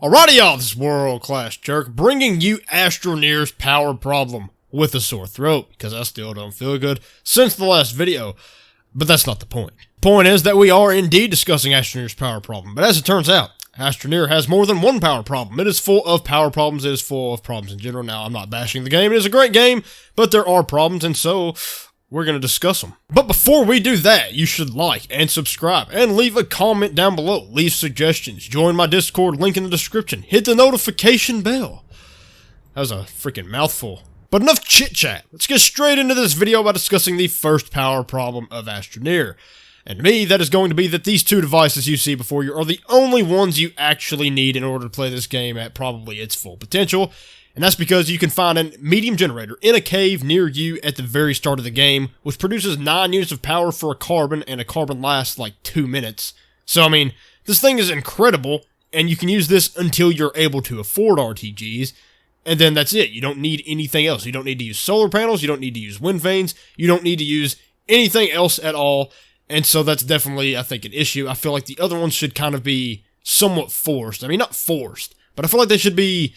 Alrighty y'all, this is World Class Jerk, bringing you Astroneer's power problem with a sore throat, because I still don't feel good since the last video. But that's not the point. Point is that we are indeed discussing Astroneer's power problem, but as it turns out, Astroneer has more than one power problem. It is full of power problems, it is full of problems in general. Now, I'm not bashing the game, it is a great game, but there are problems, and so we're going to discuss them. But before we do that, you should like and subscribe and leave a comment down below. Leave suggestions. Join my Discord, link in the description. Hit the notification bell. That was a freaking mouthful. But enough chit chat. Let's get straight into this video by discussing the first power problem of Astroneer. And to me, that is going to be that these two devices you see before you are the only ones you actually need in order to play this game at probably its full potential. And that's because you can find a medium generator in a cave near you at the very start of the game, which produces 9 units of power for a carbon, and a carbon lasts like 2 minutes. So, I mean, this thing is incredible, and you can use this until you're able to afford RTGs, and then that's it. You don't need anything else. You don't need to use solar panels, you don't need to use wind vanes, you don't need to use anything else at all, and so that's definitely, I think, an issue. I feel like the other ones should kind of be somewhat forced. I mean, not forced, but I feel like they should be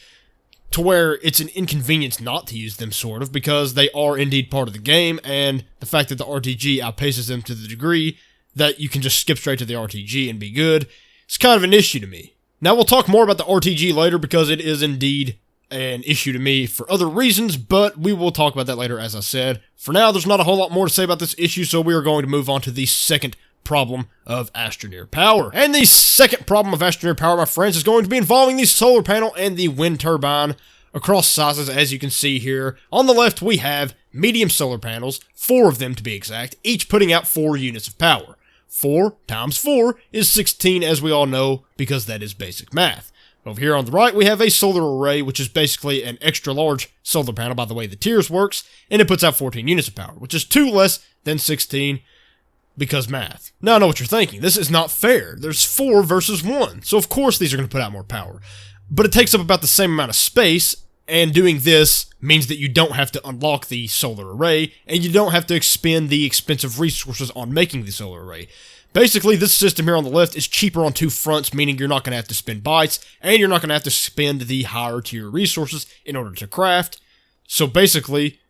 to where it's an inconvenience not to use them, sort of, because they are indeed part of the game, and the fact that the RTG outpaces them to the degree that you can just skip straight to the RTG and be good, it's kind of an issue to me. Now, we'll talk more about the RTG later, because it is indeed an issue to me for other reasons, but we will talk about that later, as I said. For now, there's not a whole lot more to say about this issue, so we are going to move on to the second problem of Astroneer power. And the second problem of Astroneer power, my friends, is going to be involving the solar panel and the wind turbine across sizes, as you can see here. On the left, we have medium solar panels, 4 of them to be exact, each putting out 4 units of power. 4 times 4 is 16, as we all know, because that is basic math. Over here on the right, we have a solar array, which is basically an extra large solar panel by the way the tiers works, and it puts out 14 units of power, which is 2 less than 16, because math. Now I know what you're thinking. This is not fair. There's 4 versus 1, so of course these are going to put out more power. But it takes up about the same amount of space, and doing this means that you don't have to unlock the solar array, and you don't have to expend the expensive resources on making the solar array. Basically, this system here on the left is cheaper on 2 fronts, meaning you're not going to have to spend bytes, and you're not going to have to spend the higher tier resources in order to craft. So basically,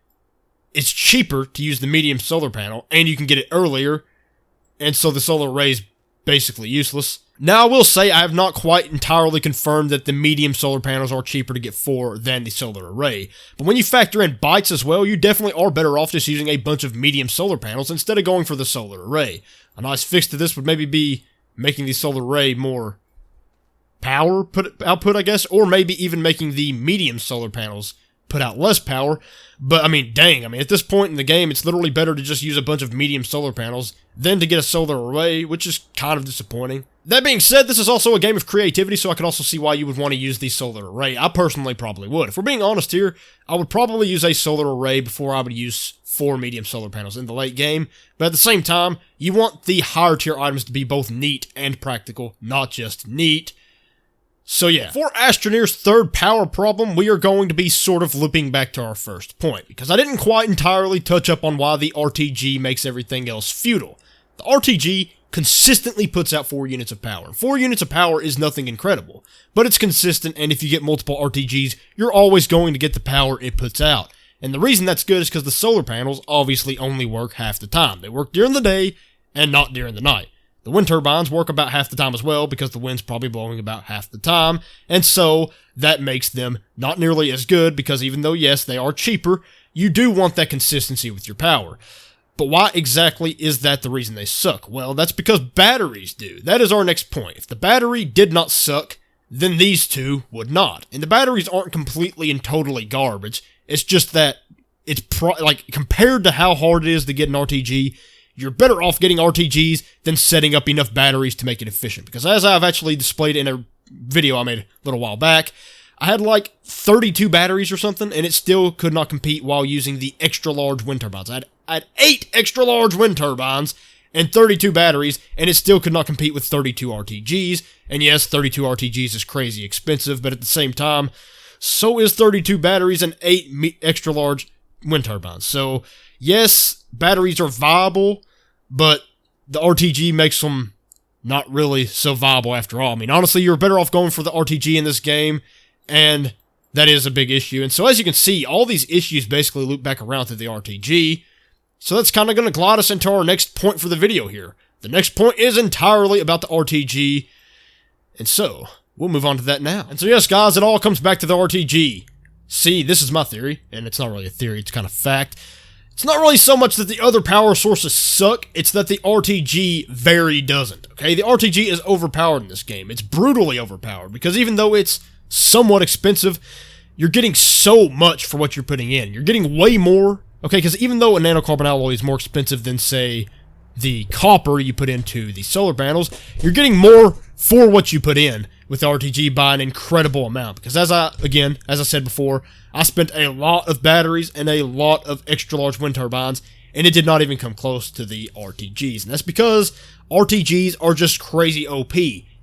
it's cheaper to use the medium solar panel, and you can get it earlier, and so the solar array is basically useless. Now, I will say I have not quite entirely confirmed that the medium solar panels are cheaper to get for than the solar array. But when you factor in bytes as well, you definitely are better off just using a bunch of medium solar panels instead of going for the solar array. A nice fix to this would maybe be making the solar array more power output, I guess, or maybe even making the medium solar panels put out less power. But, I mean, dang, at this point in the game, it's literally better to just use a bunch of medium solar panels than to get a solar array, which is kind of disappointing. That being said, this is also a game of creativity, so I can also see why you would want to use the solar array. I personally probably would. If we're being honest here, I would probably use a solar array before I would use 4 medium solar panels in the late game. But at the same time, you want the higher tier items to be both neat and practical, not just neat. So yeah, for Astroneer's third power problem, we are going to be sort of looping back to our first point, because I didn't quite entirely touch up on why the RTG makes everything else futile. The RTG consistently puts out 4 units of power. 4 units of power is nothing incredible, but it's consistent, and if you get multiple RTGs, you're always going to get the power it puts out. And the reason that's good is because the solar panels obviously only work half the time. They work during the day and not during the night. The wind turbines work about half the time as well, because the wind's probably blowing about half the time, and so that makes them not nearly as good, because even though, yes, they are cheaper, you do want that consistency with your power. But why exactly is that the reason they suck? Well, that's because batteries do. That is our next point. If the battery did not suck, then these two would not. And the batteries aren't completely and totally garbage. It's just that it's compared to how hard it is to get an RTG, you're better off getting RTGs than setting up enough batteries to make it efficient. Because as I've actually displayed in a video I made a little while back, I had like 32 batteries or something, and it still could not compete while using the extra large wind turbines. I had 8 extra large wind turbines and 32 batteries, and it still could not compete with 32 RTGs. And yes, 32 RTGs is crazy expensive, but at the same time, so is 32 batteries and 8 extra large wind turbines. So yes, batteries are viable, but the RTG makes them not really so viable after all. I mean, honestly, you're better off going for the RTG in this game, and that is a big issue. And so as you can see, all these issues basically loop back around to the RTG. So that's kind of going to glide us into our next point for the video here. The next point is entirely about the RTG, and so we'll move on to that now. And so yes, guys, it all comes back to the RTG. See, this is my theory, and it's not really a theory, it's kind of fact. It's not really so much that the other power sources suck, it's that the RTG very doesn't, okay? The RTG is overpowered in this game. It's brutally overpowered, because even though it's somewhat expensive, you're getting so much for what you're putting in. You're getting way more, okay? Because even though a nanocarbon alloy is more expensive than, say, the copper you put into the solar panels, you're getting more for what you put in with the RTG by an incredible amount. Because as I said before, I spent a lot of batteries and a lot of extra large wind turbines, and it did not even come close to the RTGs. And that's because RTGs are just crazy OP.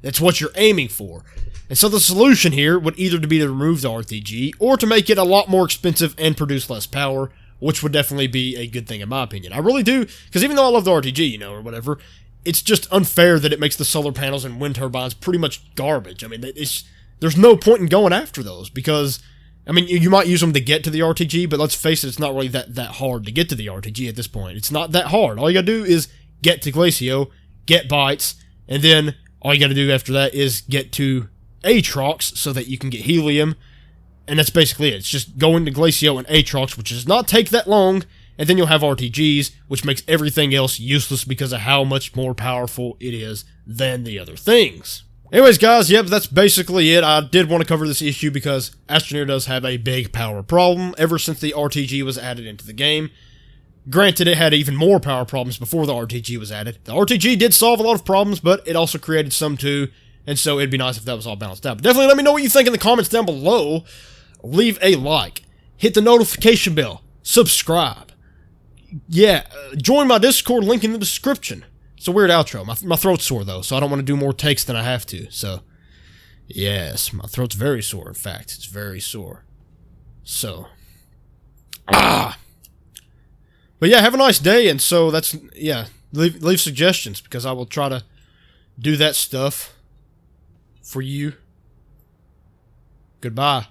That's what you're aiming for. And so the solution here would either be to remove the RTG, or to make it a lot more expensive and produce less power, which would definitely be a good thing in my opinion. I really do, because even though I love the RTG, you know, or whatever, it's just unfair that it makes the solar panels and wind turbines pretty much garbage. I mean, there's no point in going after those, because, I mean, you might use them to get to the RTG, but let's face it, it's not really that hard to get to the RTG at this point. It's not that hard. All you gotta do is get to Glacio, get bytes, and then all you gotta do after that is get to Aatrox so that you can get helium. And that's basically it. It's just go into Glacio and Aatrox, which does not take that long, and then you'll have RTGs, which makes everything else useless because of how much more powerful it is than the other things. Anyways, guys, yep, that's basically it. I did want to cover this issue because Astroneer does have a big power problem ever since the RTG was added into the game. Granted, it had even more power problems before the RTG was added. The RTG did solve a lot of problems, but it also created some too, and so it'd be nice if that was all balanced out. But definitely let me know what you think in the comments down below. Leave a like, hit the notification bell, subscribe. Yeah, join my Discord, link in the description. It's a weird outro. My throat's sore, though, so I don't want to do more takes than I have to. So, yes, my throat's very sore, in fact. It's very sore. So, But yeah, have a nice day, and so that's, yeah, leave suggestions, because I will try to do that stuff for you. Goodbye.